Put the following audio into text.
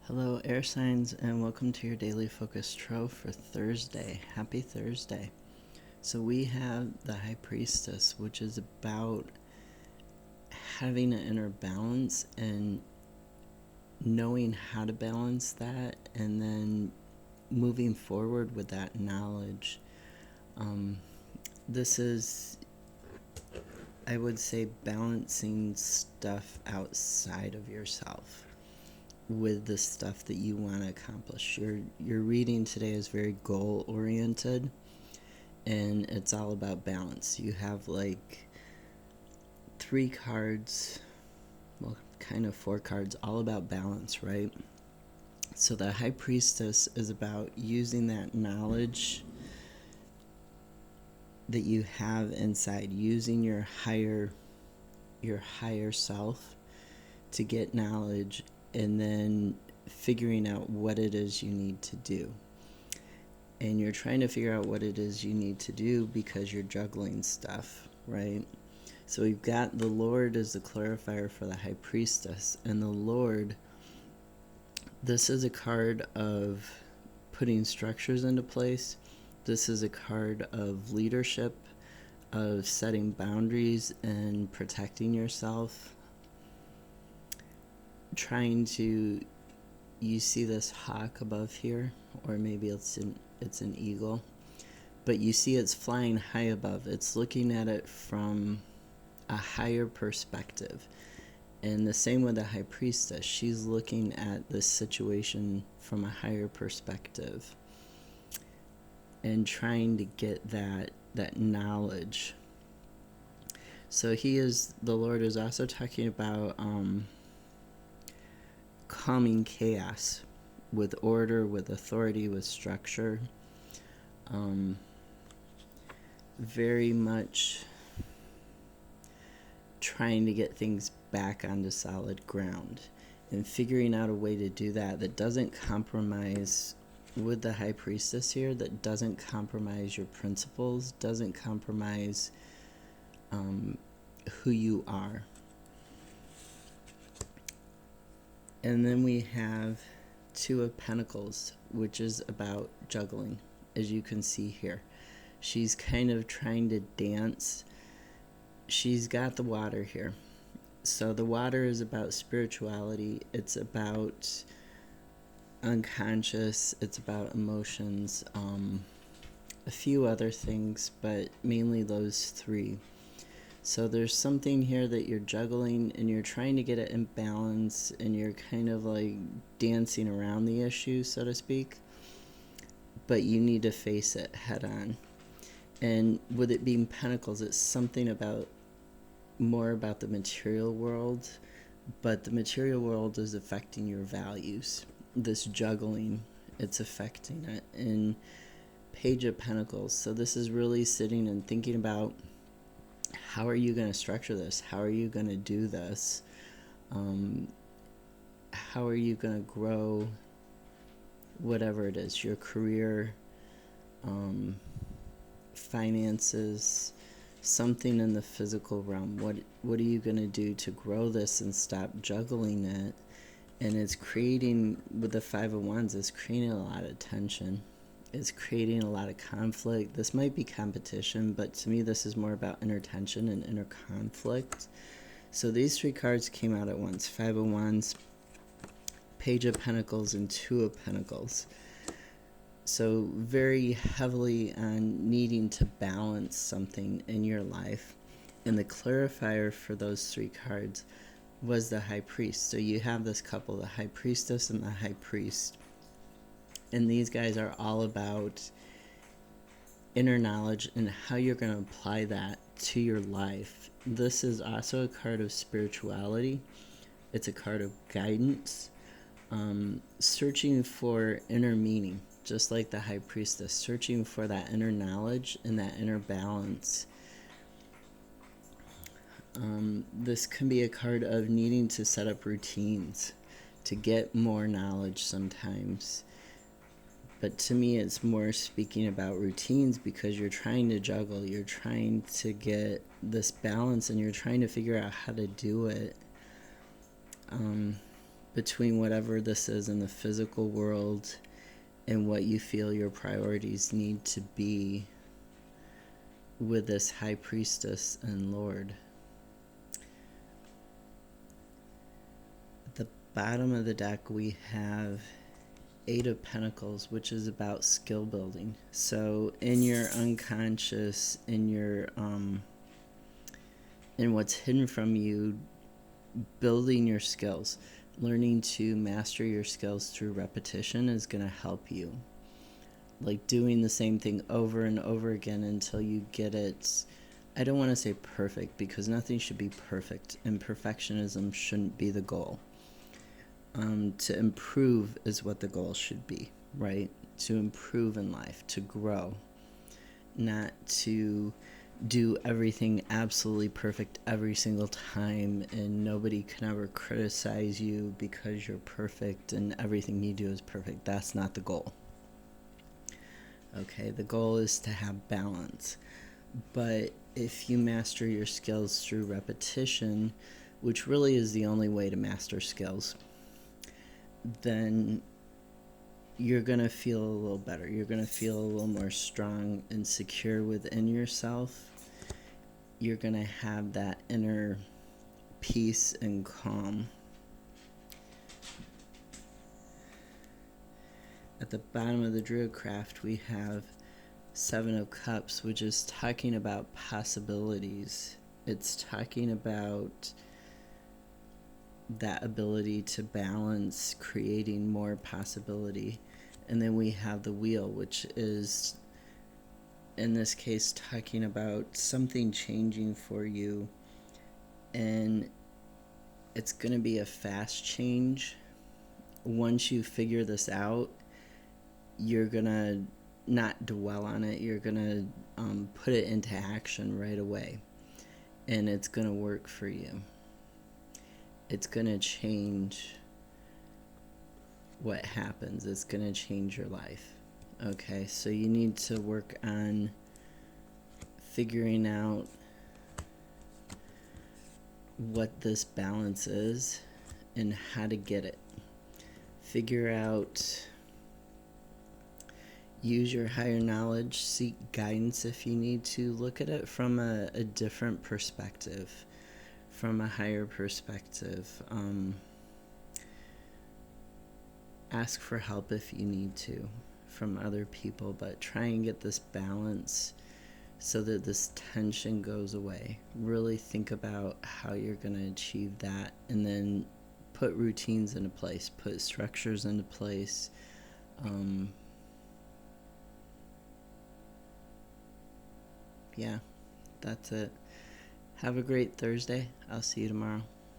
Hello, air signs, and welcome to your daily focus tarot for Thursday. Happy Thursday. So we have the High Priestess, which is about having an inner balance and knowing how to balance that, and then moving forward with that knowledge. This is, I would say, balancing stuff outside of yourself with the stuff that you want to accomplish. Your reading today is very goal oriented, and it's all about balance. You have like 3 cards, well, kind of 4 cards, all about balance, right? So the High Priestess is about using that knowledge that you have inside, using your higher self to get knowledge, and then figuring out what it is you need to do. And you're trying to figure out what it is you need to do because you're juggling stuff, right? So we've got the Lord as the clarifier for the High Priestess. And the Lord, this is a card of putting structures into place. This is a card of leadership, of setting boundaries and protecting yourself. Trying to, you see this hawk above here, or maybe it's an eagle, but you see it's flying high above. It's looking at it from a higher perspective. And the same with the High Priestess, she's looking at this situation from a higher perspective and trying to get that knowledge. So the Lord is also talking about calming chaos with order, with authority, with structure. Very much trying to get things back onto solid ground and figuring out a way to do that doesn't compromise, with the High Priestess here, that doesn't compromise your principles, doesn't compromise who you are. And then we have 2 of Pentacles, which is about juggling, as you can see here. She's kind of trying to dance. She's got the water here. So the water is about spirituality. It's about unconscious. It's about emotions. A few other things, but mainly those 3. So there's something here that you're juggling and you're trying to get it in balance, and you're kind of like dancing around the issue, so to speak, but you need to face it head on. And with it being Pentacles, it's something more about the material world, but the material world is affecting your values. This juggling, it's affecting it. And Page of Pentacles, so this is really sitting and thinking about, how are you going to structure this? How are you going to do this? How are you going to grow whatever it is, your career, finances, something in the physical realm? What are you going to do to grow this and stop juggling it? And it's creating, with the 5 of Wands, it's creating a lot of tension. It's creating a lot of conflict. This might be competition, but to me this is more about inner tension and inner conflict. So these 3 cards came out at once: 5 of Wands, Page of Pentacles, and 2 of Pentacles. So very heavily on needing to balance something in your life. And the clarifier for those 3 cards was the High Priest. So you have this couple, the High Priestess and the High Priest. And these guys are all about inner knowledge and how you're going to apply that to your life. This is also a card of spirituality. It's a card of guidance, searching for inner meaning, just like the High Priestess, searching for that inner knowledge and that inner balance. This can be a card of needing to set up routines to get more knowledge sometimes. But to me, it's more speaking about routines, because you're trying to juggle, you're trying to get this balance, and you're trying to figure out how to do it. between whatever this is in the physical world and what you feel your priorities need to be with this High Priestess and Lord. At the bottom of the deck we have Eight of Pentacles, which is about skill building. So in your unconscious, in your in what's hidden from you, building your skills, learning to master your skills through repetition is going to help you. Like doing the same thing over and over again until you get it. I don't want to say perfect, because nothing should be perfect, and perfectionism shouldn't be the goal. To improve is what the goal should be, right? To improve in life, to grow, not to do everything absolutely perfect every single time, and nobody can ever criticize you because you're perfect and everything you do is perfect. That's not the goal. Okay, the goal is to have balance. But if you master your skills through repetition, which really is the only way to master skills, then you're going to feel a little better. You're going to feel a little more strong and secure within yourself. You're going to have that inner peace and calm. At the bottom of the Druid craft, we have Seven of Cups, which is talking about possibilities. It's talking about that ability to balance, creating more possibility. And then we have the Wheel, which is, in this case, talking about something changing for you. And it's going to be a fast change. Once you figure this out, you're going to not dwell on it. You're going to put it into action right away. And it's going to work for you. It's going to change what happens. It's going to change your life. Okay, so you need to work on figuring out what this balance is and how to get it. Figure out, use your higher knowledge, seek guidance if you need to. Look at it from a different perspective, from a higher perspective. Ask for help if you need to from other people, but try and get this balance so that this tension goes away. Really think about how you're going to achieve that, and then put routines into place, put structures into place. Yeah, that's it. Have a great Thursday. I'll see you tomorrow.